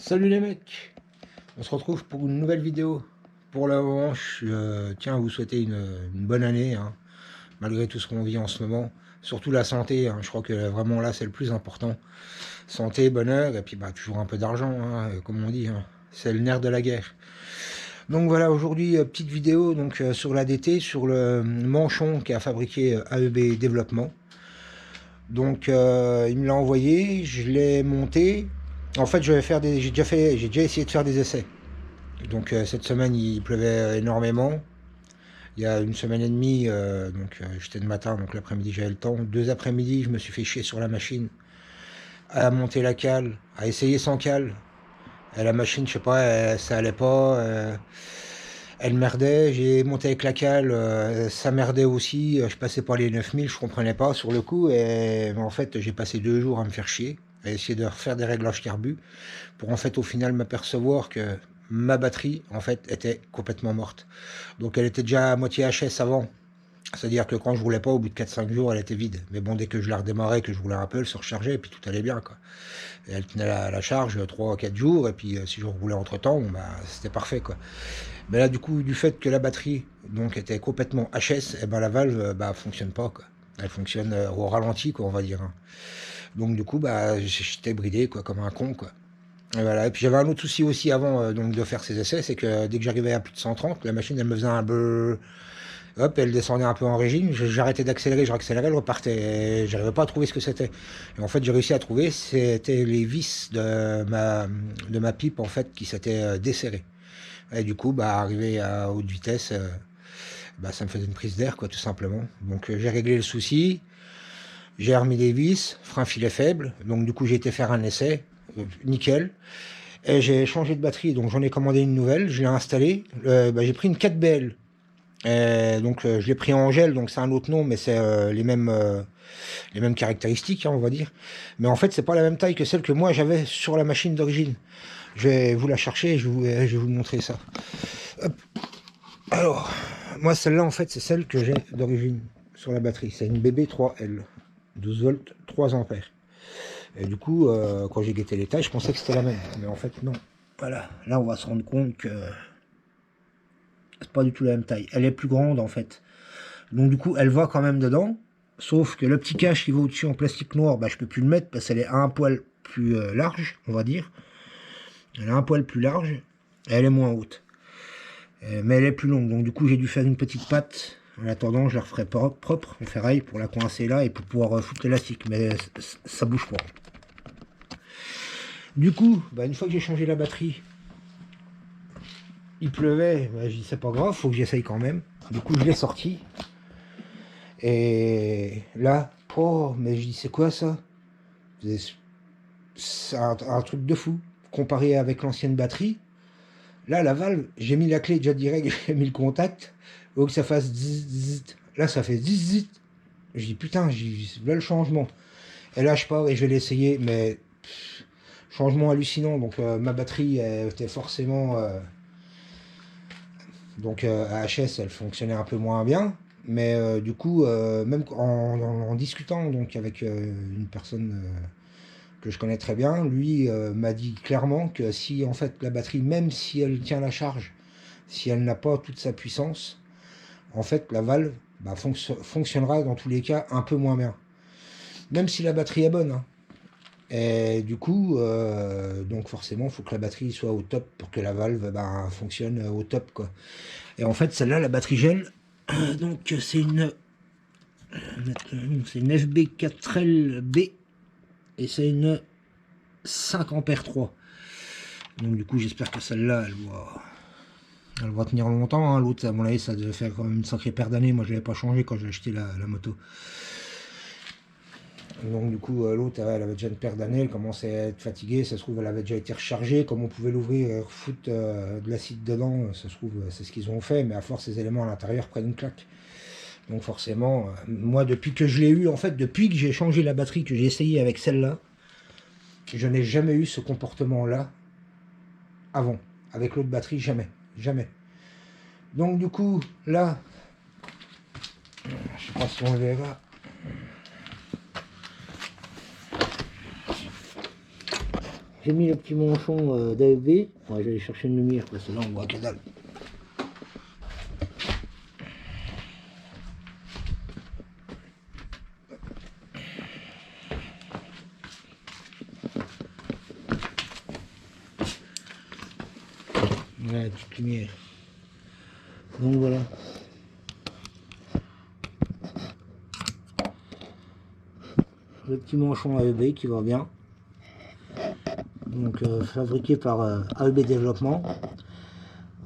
Salut les mecs, on se retrouve pour une nouvelle vidéo. Pour le moment, tiens à vous souhaiter une bonne année, hein, malgré tout ce qu'on vit en ce moment. Surtout la santé, hein, je crois que vraiment là c'est le plus important. Santé, bonheur, et puis bah, toujours un peu d'argent, hein, comme on dit, hein. C'est le nerf de la guerre. Donc voilà, aujourd'hui, petite vidéo donc, sur l'ADT, sur le manchon qui a fabriqué AEB Développement. Donc il me l'a envoyé, je l'ai monté. En fait, j'ai déjà essayé de faire des essais. Donc cette semaine il pleuvait énormément. Il y a une semaine et demie, j'étais le matin, donc l'après-midi j'avais le temps. 2 après-midi, je me suis fait chier sur la machine, à monter la cale, à essayer sans cale. Et la machine, je sais pas, ça allait pas, elle merdait. J'ai monté avec la cale, ça merdait aussi. Je passais par les 9000, je comprenais pas sur le coup. Et en fait, j'ai passé 2 jours à me faire chier, à essayer de refaire des réglages carbu, pour en fait au final m'apercevoir que ma batterie en fait était complètement morte. Donc elle était déjà à moitié HS avant. C'est-à-dire que quand je roulais pas, au bout de 4-5 jours, elle était vide. Mais bon, dès que je la redémarrais, que je roulais un peu, elle se rechargeait et puis tout allait bien, quoi. Et elle tenait la charge 3 4 jours, et puis si je roulais entre temps, bon, bah, c'était parfait, quoi. Mais là, du coup, du fait que la batterie donc était complètement HS, et ben la valve bah fonctionne pas, quoi. Elle fonctionne au ralenti, quoi, on va dire, hein. Donc du coup, bah j'étais bridé, quoi, comme un con, quoi. Et voilà. Et puis j'avais un autre souci aussi avant donc de faire ces essais, c'est que dès que j'arrivais à plus de 130, la machine elle me faisait un peu, hop, elle descendait un peu en régime. J'arrêtais d'accélérer, je réaccélérais, elle repartait. J'arrivais pas à trouver ce que c'était. Et en fait, j'ai réussi à trouver. C'était les vis de ma pipe en fait qui s'étaient desserrées. Et du coup, bah arrivé à haute vitesse, bah ça me faisait une prise d'air, quoi, tout simplement. Donc j'ai réglé le souci. J'ai remis les vis, frein filet faible. Donc du coup, j'ai été faire un essai, nickel. Et j'ai changé de batterie, donc j'en ai commandé une nouvelle, je l'ai installée. Bah, j'ai pris une 4BL. Donc je l'ai pris en gel, donc c'est un autre nom, mais c'est les mêmes caractéristiques, hein, on va dire. Mais en fait, c'est pas la même taille que celle que moi j'avais sur la machine d'origine. Je vais vous la chercher et je vais vous montrer ça. Hop. Alors, moi celle-là en fait c'est celle que j'ai d'origine sur la batterie. C'est une BB3L, 12 volts, 3 ampères. Et du coup, quand j'ai guetté les tailles, je pensais que c'était la même, mais en fait non. Voilà, là on va se rendre compte que c'est pas du tout la même taille. Elle est plus grande en fait. Donc du coup, elle va quand même dedans. Sauf que le petit cache qui va au-dessus en plastique noir, bah, je peux plus le mettre parce qu'elle est un poil plus large, on va dire. Elle est un poil plus large. Et elle est moins haute. Mais elle est plus longue. Donc du coup, j'ai dû faire une petite patte. En attendant, je la referai propre en ferraille pour la coincer là et pour pouvoir foutre l'élastique. Mais ça bouge pas. Du coup, bah, une fois que j'ai changé la batterie, il pleuvait. Bah, j'ai dit c'est pas grave, faut que j'essaye quand même. Du coup, je l'ai sorti. Et là, oh, mais je dis c'est quoi ça? C'est un truc de fou. Comparé avec l'ancienne batterie, là, la valve, j'ai mis la clé déjà direct, j'ai mis le contact, faut que ça fasse zzz, zzz. Là, ça fait zzz, zzz. Je dis putain, là le changement. Et là, je pars et je vais l'essayer, mais changement hallucinant. Donc, ma batterie elle était forcément. À HS, elle fonctionnait un peu moins bien. Mais du coup, même en discutant donc, avec une personne que je connais très bien, lui m'a dit clairement que si en fait la batterie, même si elle tient la charge, si elle n'a pas toute sa puissance, en fait la valve bah, fonctionnera dans tous les cas un peu moins bien. Même si la batterie est bonne, hein. Et du coup, donc forcément, il faut que la batterie soit au top pour que la valve bah, fonctionne au top, quoi. Et en fait, celle-là, la batterie gel, donc c'est une FB4LB et c'est une 5 ampères 3. Donc du coup, j'espère que celle-là, elle va tenir longtemps, hein. L'autre, à mon avis, ça devait faire quand même une sacrée paire d'années. Moi, je l'avais pas changé quand j'ai acheté la moto. Donc du coup, l'autre, elle avait déjà une paire d'années, elle commençait à être fatiguée. Ça se trouve, elle avait déjà été rechargée. Comme on pouvait l'ouvrir et foutre de l'acide dedans, ça se trouve, c'est ce qu'ils ont fait. Mais à force, ces éléments à l'intérieur prennent une claque. Donc forcément, moi, depuis que je l'ai eu, en fait, depuis que j'ai changé la batterie, que j'ai essayé avec celle-là, je n'ai jamais eu ce comportement-là avant. Avec l'autre batterie, jamais. Jamais. Donc du coup, là, je sais pas si on le verra. J'ai mis le petit manchon d'AEB. Ouais, je vais aller chercher une lumière parce que là on voit que dalle. Voilà la petite lumière. Donc voilà. Le petit manchon AEB qui va bien. Donc fabriqué par AEB Développement.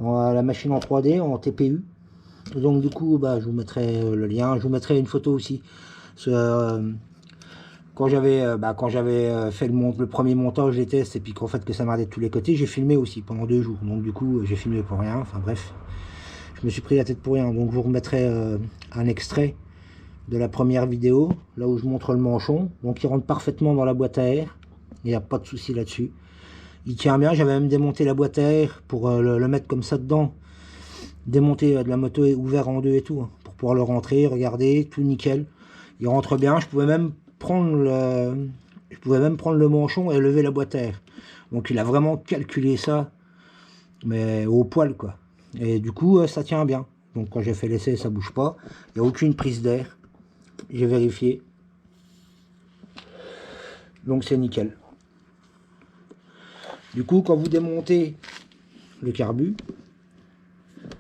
La machine en 3D, en TPU. Donc du coup, bah, je vous mettrai le lien. Je vous mettrai une photo aussi. Quand j'avais fait le premier montage des tests et puis qu'en fait que ça m'ardait de tous les côtés, j'ai filmé aussi pendant 2 jours. Donc du coup, j'ai filmé pour rien. Enfin bref, je me suis pris la tête pour rien. Donc je vous remettrai un extrait de la première vidéo, là où je montre le manchon. Donc il rentre parfaitement dans la boîte à air. Il n'y a pas de souci là-dessus. Il tient bien. J'avais même démonté la boîte à air pour le mettre comme ça dedans. Démonter de la moto ouvert en deux et tout, hein, pour pouvoir le rentrer. Regardez, tout nickel. Il rentre bien. Je pouvais même prendre le manchon et lever la boîte à air. Donc il a vraiment calculé ça, mais au poil quoi. Et du coup ça tient bien. Donc quand j'ai fait l'essai, ça bouge pas. Il n'y a aucune prise d'air. J'ai vérifié. Donc c'est nickel. Du coup quand vous démontez le carbu,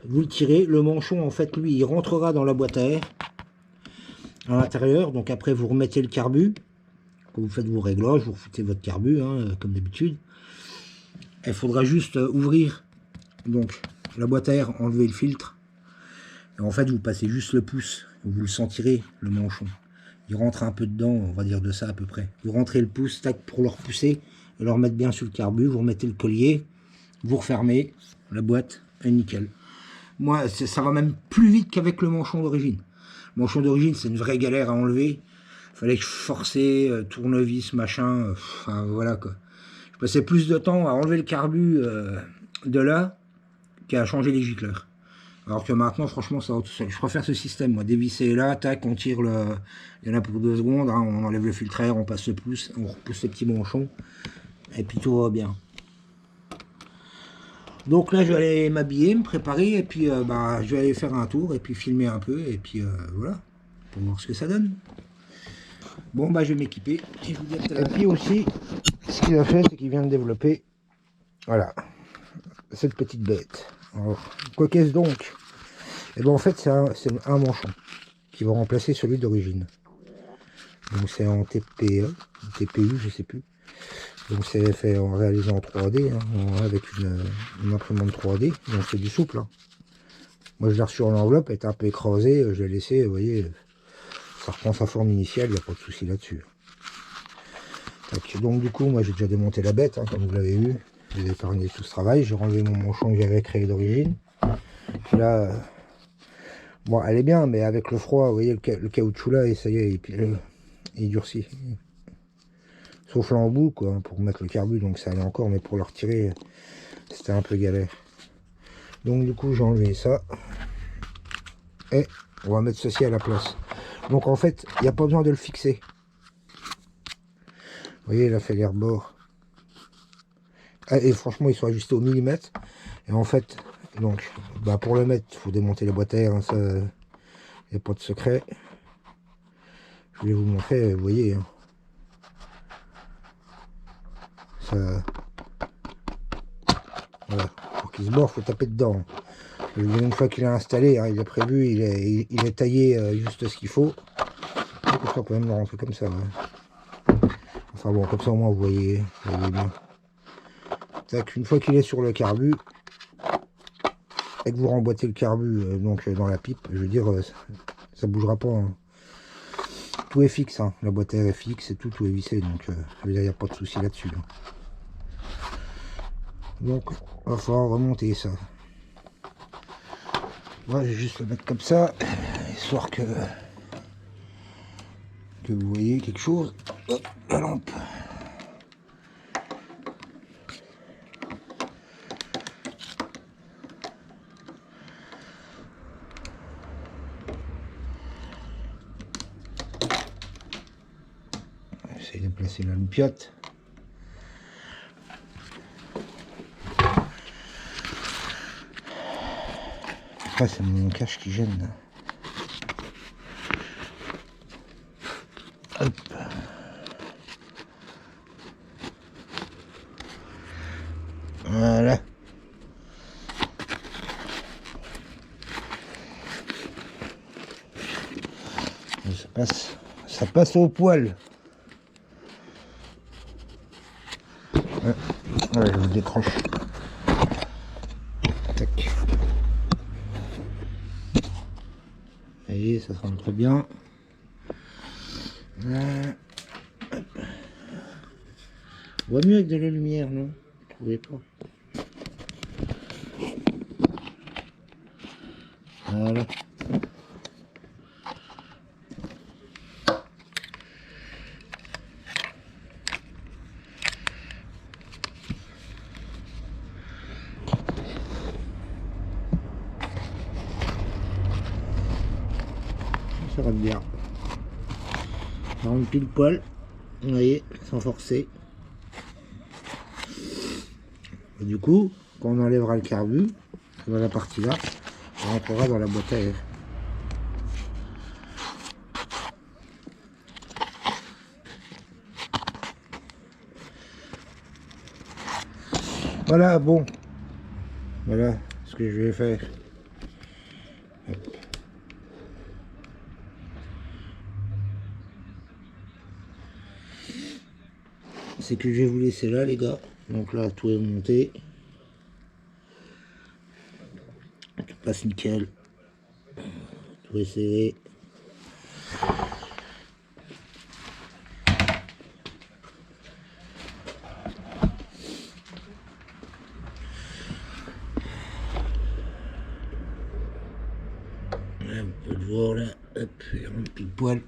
vous le tirez, le manchon en fait lui il rentrera dans la boîte à air à l'intérieur. Donc après vous remettez le carbu. Quand vous faites vos réglages, vous foutez votre carbu, hein, comme d'habitude. Il faudra juste ouvrir donc la boîte à air, enlever le filtre. Et en fait, vous passez juste le pouce. Vous le sentirez, le manchon. Il rentre un peu dedans, on va dire de ça à peu près. Vous rentrez le pouce, tac, pour le repousser et le remettre bien sur le carbu. Vous remettez le collier, vous refermez la boîte et nickel. Moi, ça va même plus vite qu'avec le manchon d'origine. Le manchon d'origine, c'est une vraie galère à enlever. Fallait que je forçais, tournevis, machin, enfin voilà quoi. Je passais plus de temps à enlever le carbu de là qu'à changer les gicleurs. Alors que maintenant, franchement, ça va tout seul. Je préfère ce système, moi, dévisser là, tac, on tire le... Il y en a pour 2 secondes, hein, on enlève le filtre air, on passe le pouce, on repousse les petits manchons, et puis tout va bien. Donc là, je vais aller m'habiller, me préparer, et puis je vais aller faire un tour, et puis filmer un peu, et puis voilà, pour voir ce que ça donne. Bon, bah, je vais m'équiper, et je vous dis à tout à l'heure. Et puis aussi, ce qu'il a fait, c'est qu'il vient de développer, voilà, cette petite bête. Alors, quoi qu'est-ce donc? Et ben en fait, c'est un manchon qui va remplacer celui d'origine. Donc c'est en TPE, TPU, je sais plus. Donc c'est fait en réalisé en 3D, hein, avec une imprimante 3D. Donc c'est du souple. Hein. Moi je l'ai reçu en enveloppe, elle était un peu écrasée, je l'ai laissé, vous voyez, ça reprend sa forme initiale, il n'y a pas de souci là-dessus. Donc du coup, moi j'ai déjà démonté la bête, hein, comme vous l'avez vu. J'ai épargné tout ce travail, j'ai renlevé mon manchon que j'avais créé d'origine. Puis là, bon, elle est bien, mais avec le froid, vous voyez, le caoutchouc là, et ça y est, il durcit. Sauf l'embout, quoi, pour mettre le carbu, donc ça allait encore, mais pour le retirer, c'était un peu galère. Donc du coup, j'ai enlevé ça. Et on va mettre ceci à la place. Donc en fait, il n'y a pas besoin de le fixer. Vous voyez, il a fait les rebords. Et franchement, ils sont ajustés au millimètre. Et en fait, donc, pour le mettre, il faut démonter les boîtes à air, hein, ça, il n'y a pas de secret. Je vais vous montrer, vous voyez. Hein. Ça... Voilà, pour qu'il se borde, il faut taper dedans. Une fois qu'il est installé, hein, il est prévu, il est taillé juste ce qu'il faut. Je crois quand même le rentrer comme ça. Ouais. Enfin bon, comme ça au moins vous voyez bien. Tac, une fois qu'il est sur le carbu, et que vous remboîtez le carbu dans la pipe, je veux dire, ça bougera pas. Hein. Tout est fixe, hein. La boîte à air est fixe et tout est vissé, donc il n'y a pas de souci là-dessus. Hein. Donc, il va falloir remonter ça. Moi, je vais juste le mettre comme ça, histoire que vous voyez quelque chose. Hop, la lampe. J'essaie de placer la loupiote. Après c'est mon cache qui gêne là. Hop. Voilà. Et ça passe au poil. Ouais, ouais, je vous décroche. Tac. Et ça rentre bien. On voit mieux avec de la lumière, non? Vous trouvez pas? Voilà. Ça rentre bien. Ça rentre pile poil. Vous voyez, sans forcer. Et du coup, quand on enlèvera le carbu, dans la partie là, on rentrera dans la boîte à air. Voilà, bon. Voilà ce que je vais faire. Hop. C'est que je vais vous laisser là, les gars. Donc là, tout est monté. Tout passe nickel. Tout est serré. Là, vous pouvez le voir là. Hop, il rentre pile poil.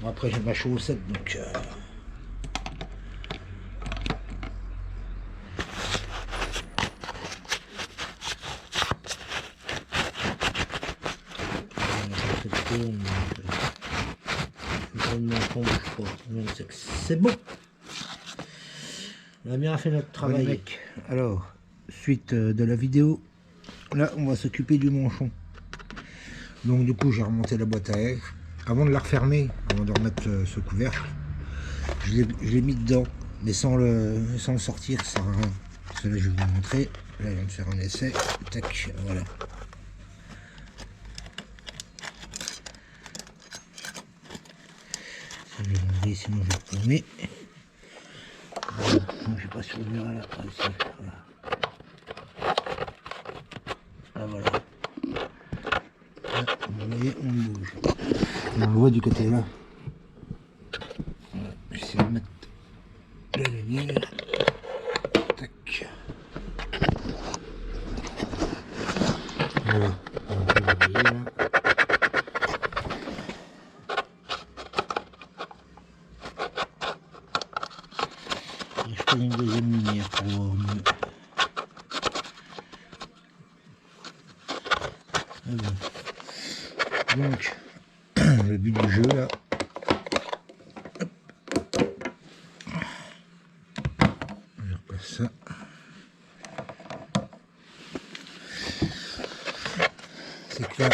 Bon, après, j'ai ma chaussette, donc... c'est bon. On a bien fait notre travail. Ouais, mec. Alors, suite de la vidéo, là on va s'occuper du manchon. Donc du coup j'ai remonté la boîte à air. Avant de la refermer, avant de remettre ce couvercle, je l'ai mis dedans, mais sans le sortir, ça sert à rien. Parce que là je vais vous montrer. Là je viens de faire un essai. Tac, voilà. Je vais l'enlever, sinon je vais tourner. Voilà. Je sais pas si vous verrez là. Ici. Voilà. Là, voilà. Là, vous voyez, on bouge. On le voit du côté là. Voilà. J'essaie de mettre la lumière. Tac. Voilà. On peut le voyez là. Je prends une deuxième lumière pour voir mieux. Donc, le but du jeu là, hop. Je repasse ça. C'est que là,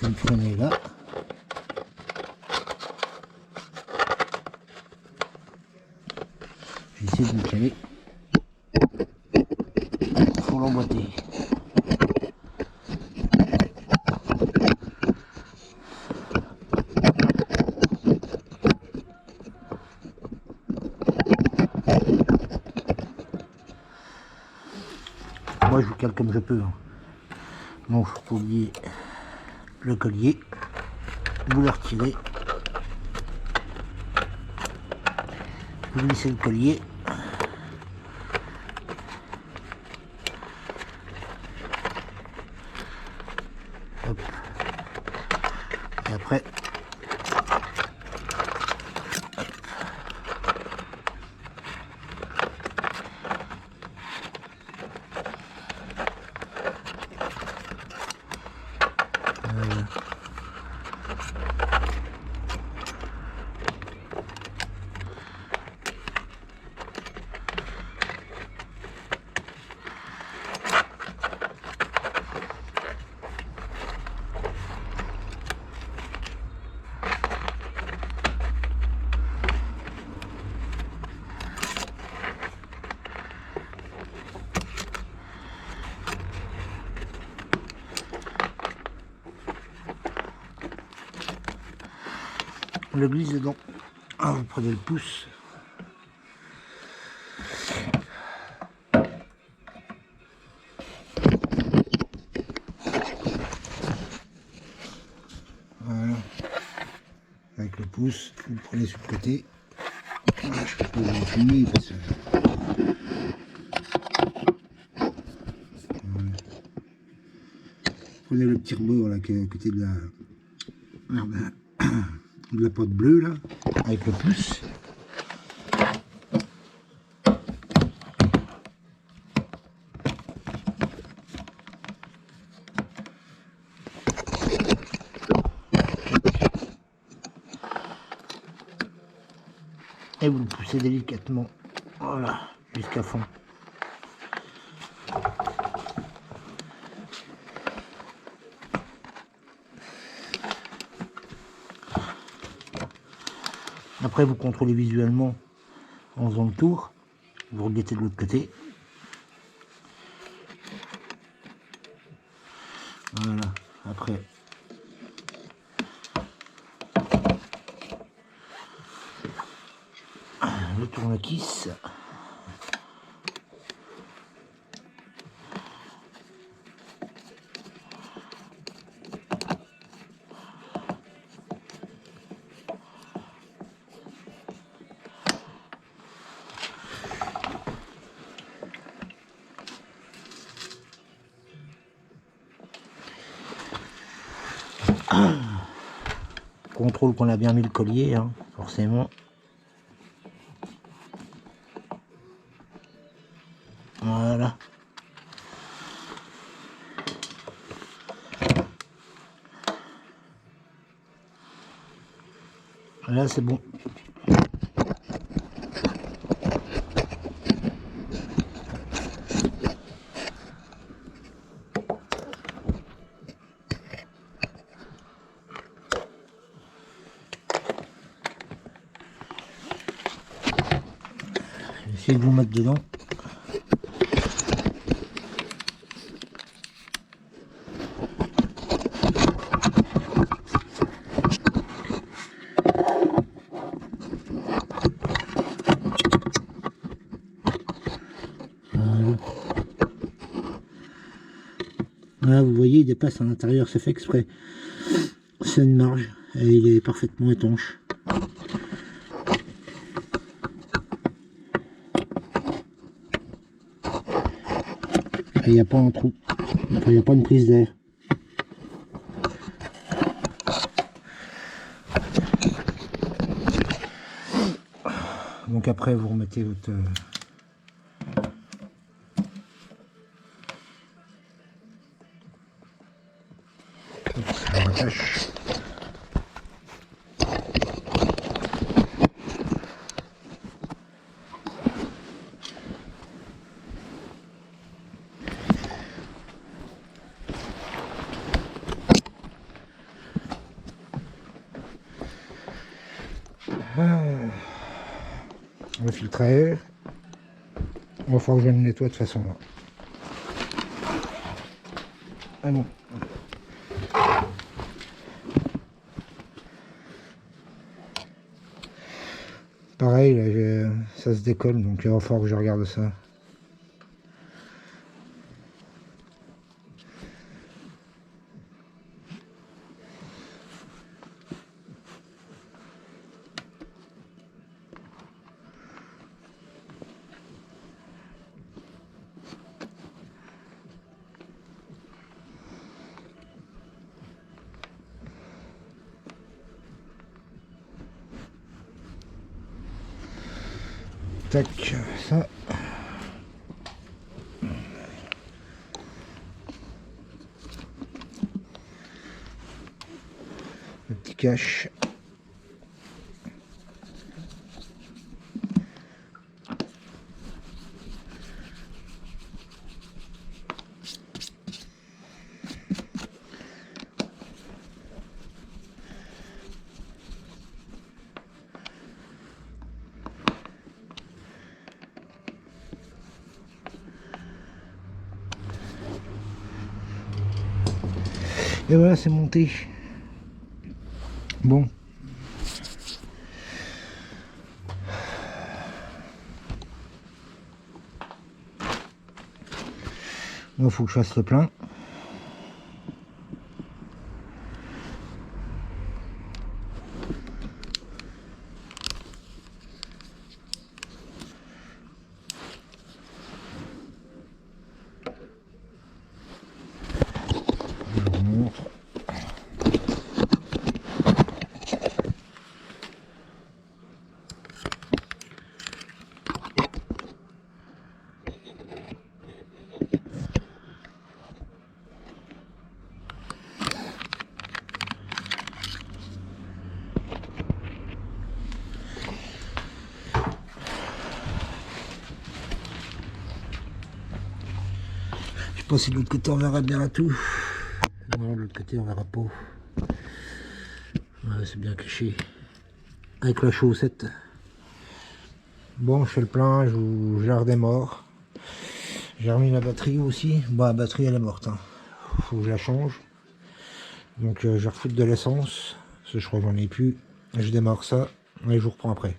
vous le prenez là. Je vais essayer de vous caler pour l'emboîter. Moi je vous cale comme je peux. Hein. Donc vous oubliez le collier, vous le retirez, vous glissez le collier. Hop. Et après, voilà. le glisse dedans. Ah, vous prenez le pouce. Voilà. Avec le pouce, vous le prenez sur le côté. Voilà, je peux vous filmer parce que... Voilà. Prenez le petit rebord là qui est à côté de la porte bleue là, avec le pouce. Et vous le poussez délicatement, voilà, jusqu'à fond. Après vous contrôlez visuellement en faisant le tour, vous reguettez de l'autre côté. Voilà, après le tournequisse. Contrôle qu'on a bien mis le collier, hein, forcément. Voilà. Là c'est bon. Essayez de vous mettre dedans. Voilà, vous voyez, il dépasse à l'intérieur, c'est fait exprès. C'est une marge et il est parfaitement étanche. Et il n'y a pas un trou, enfin, il n'y a pas une prise d'air. Donc après vous remettez votre rattache. Le filtre à air. Il va falloir que je le nettoie de toute façon là. Ah bon. Pareil, là, ça se décolle, donc il va falloir que je regarde ça. Tac, ça. Le petit cache. Et voilà, c'est monté. Bon, Il faut que je fasse le plein. Je vous montre. Je sais pas si de l'autre côté on verra bien tout. Non, de l'autre côté on verra pas. Ouais, c'est bien caché. Avec la chaussette. Bon, je fais le plein, je la redémarre. J'ai remis la batterie aussi. Bon, la batterie elle est morte. Hein. Faut que je la change. Donc je vais refoutre de l'essence. Parce que je crois que j'en ai plus. Je démarre ça et je vous reprends après.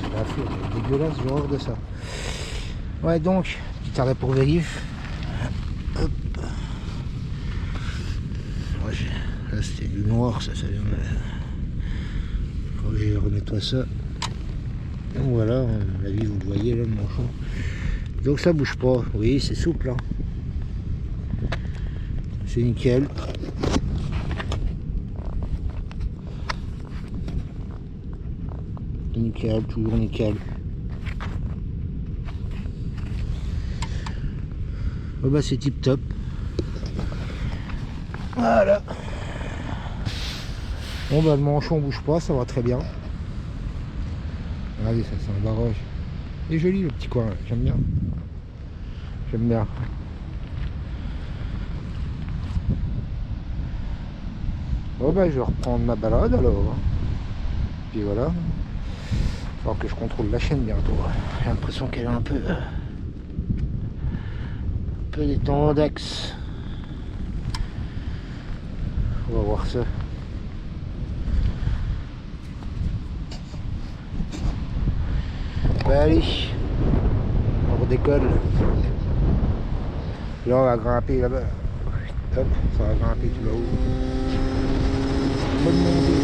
c'est la faute, c'est dégueulasse, j'ai horreur de ça. Ouais, donc, petit arrêt pour vérif. Hop. Ouais, là c'était du noir, ça vient de... Quand je renettoie ça. Donc voilà, à mon avis vous le voyez là le manchon. Donc ça bouge pas, oui c'est souple. Hein. C'est nickel. Nickel, toujours nickel. Oh bah c'est tip top. Voilà. Bon bah le manchon bouge pas, ça va très bien. Regardez ça, c'est un barrage. Il est joli le petit coin, j'aime bien. J'aime bien. Bon bah je vais reprendre ma balade alors. Puis voilà. Il va falloir que je contrôle la chaîne bientôt. J'ai l'impression qu'elle est un peu des tendax. On va voir ça. Bah allez, on redécolle. Là on va grimper là-bas. Hop, ça va grimper tout là-haut. Bonne montée.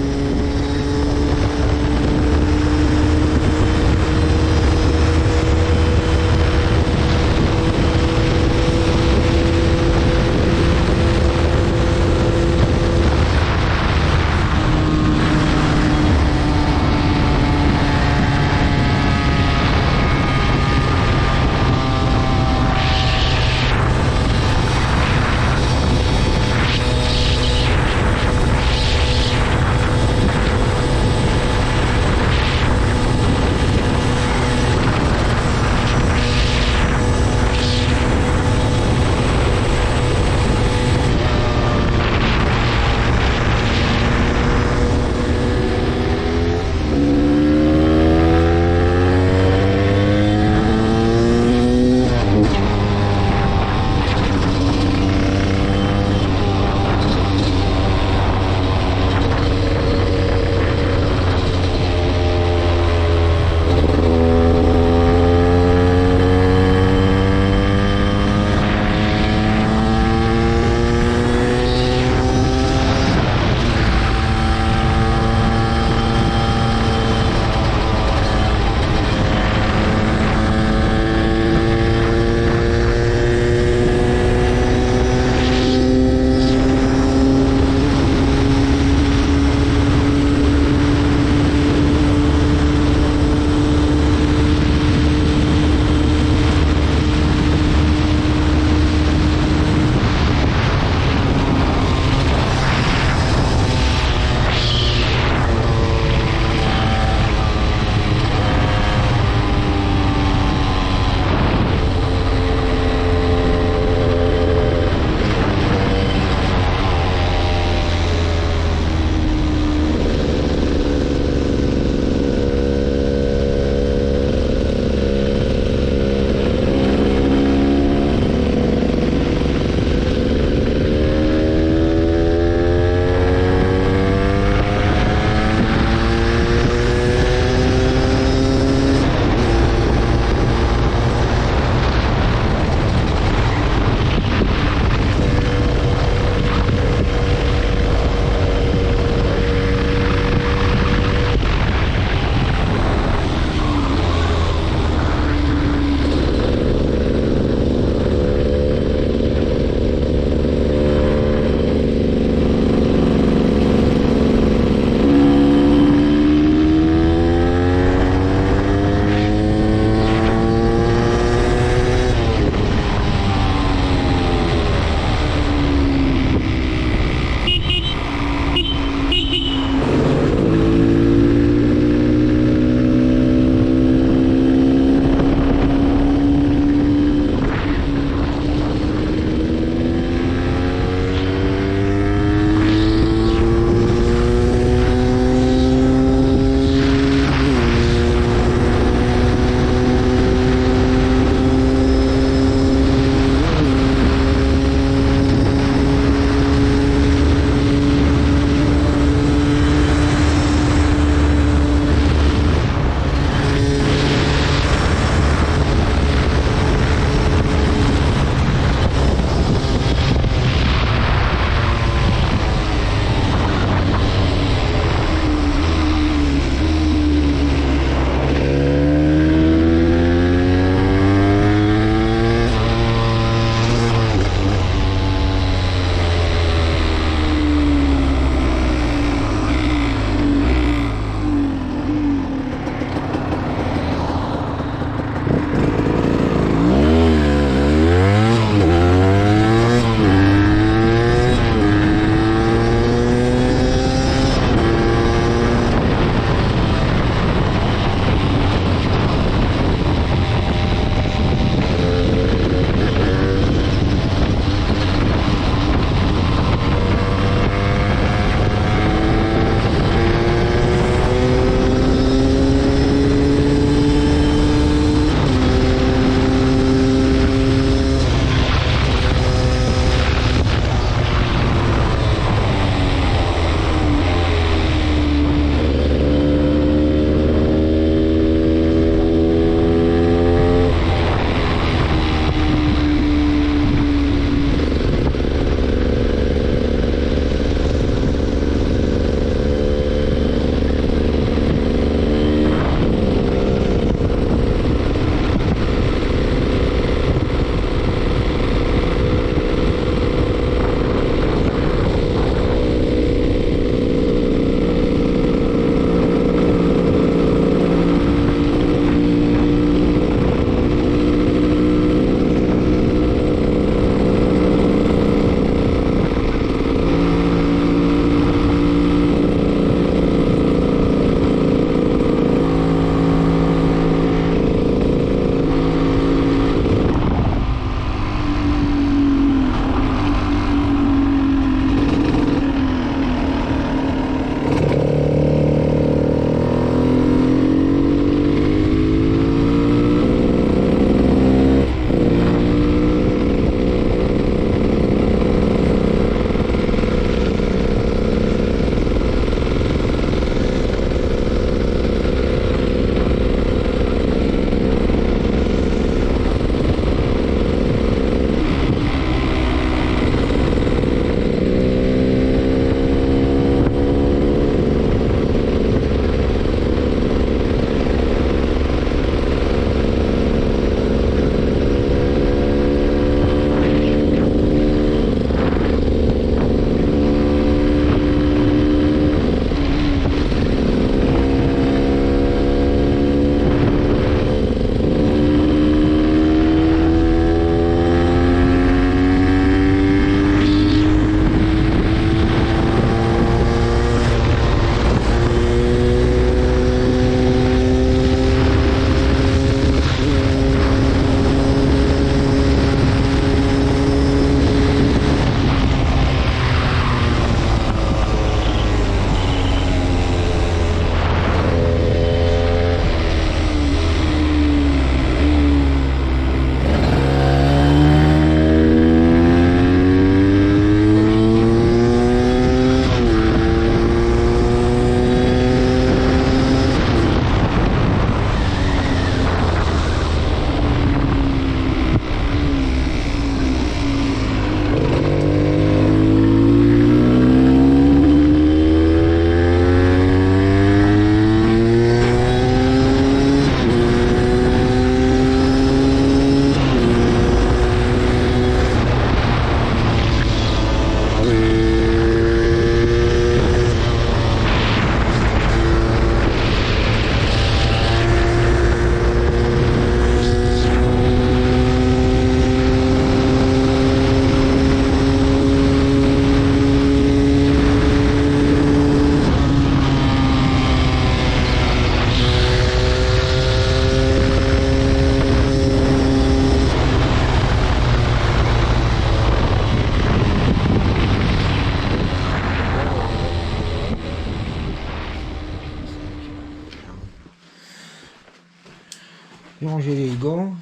J'ai rangé les gants.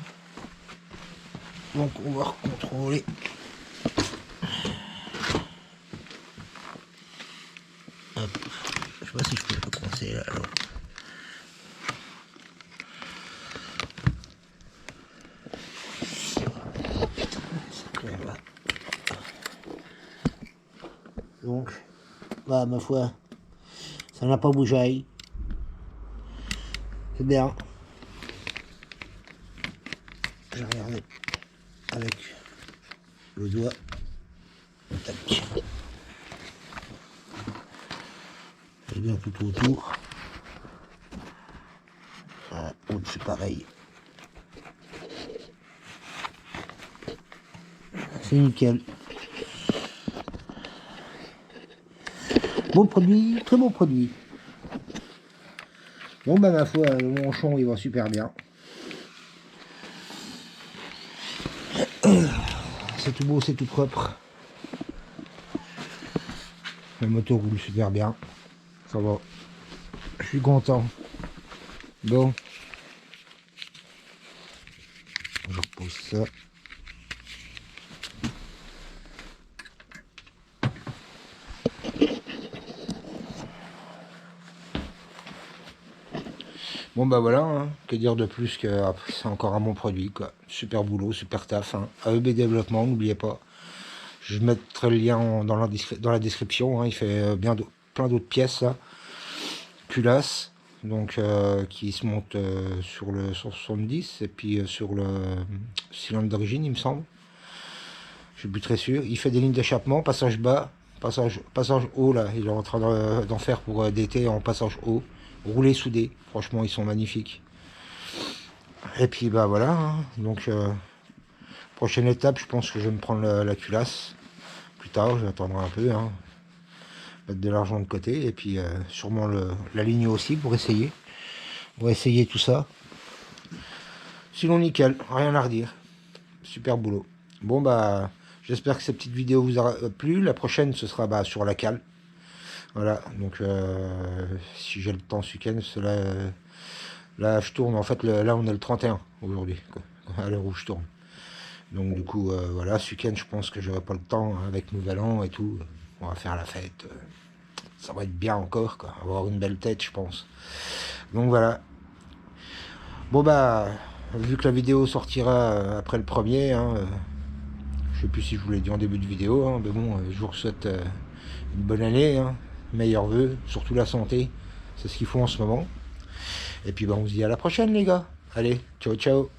Donc on va recontrôler. Hop. Je sais pas si je peux le coincer là. Alors. Donc, bah ma foi, ça n'a pas bougé. C'est bien. Je regarde avec le doigt. Tac. C'est bien tout autour. Voilà, au-dessus pareil. C'est nickel. Bon produit, très bon produit. Bon bah ma foi, le manchon il va super bien. C'est tout beau, c'est tout propre. La moto roule super bien. Ça va. Je suis content. Bon. Je repose ça. Bon bah voilà, hein. Que dire de plus que c'est encore un bon produit quoi. Super boulot, super taf. Hein. AEB Développement, n'oubliez pas. Je mettrai le lien dans la description. Hein. Il fait bien plein d'autres pièces là. Culasse, donc qui se monte sur le 170 et puis sur le cylindre d'origine il me semble. Je suis plus très sûr. Il fait des lignes d'échappement, passage bas, passage haut là. Il est en train d'en faire pour DT en passage haut. Roulé soudé, franchement ils sont magnifiques. Et puis bah voilà, hein. Donc prochaine étape, je pense que je vais me prendre la culasse. Plus tard, je vais attendre un peu, hein. Mettre de l'argent de côté, et puis sûrement la ligne aussi pour essayer. On va essayer tout ça. Sinon nickel, rien à redire. Super boulot. Bon bah, j'espère que cette petite vidéo vous aura plu. La prochaine ce sera bah, sur la cale. Voilà, donc si j'ai le temps ce week-end, là je tourne, en fait là on est le 31 aujourd'hui, à l'heure où je tourne. Donc du coup voilà, ce week-end je pense que j'aurai pas le temps hein, avec Nouvel An et tout. On va faire la fête, ça va être bien encore, quoi. Avoir une belle tête je pense. Donc voilà. Bon bah, vu que la vidéo sortira après le premier, hein, je sais plus si je vous l'ai dit en début de vidéo, hein, mais bon, je vous souhaite une bonne année, hein. Meilleurs vœux, surtout la santé, c'est ce qu'il faut en ce moment. Et puis bah, on se dit à la prochaine les gars. Allez, ciao ciao.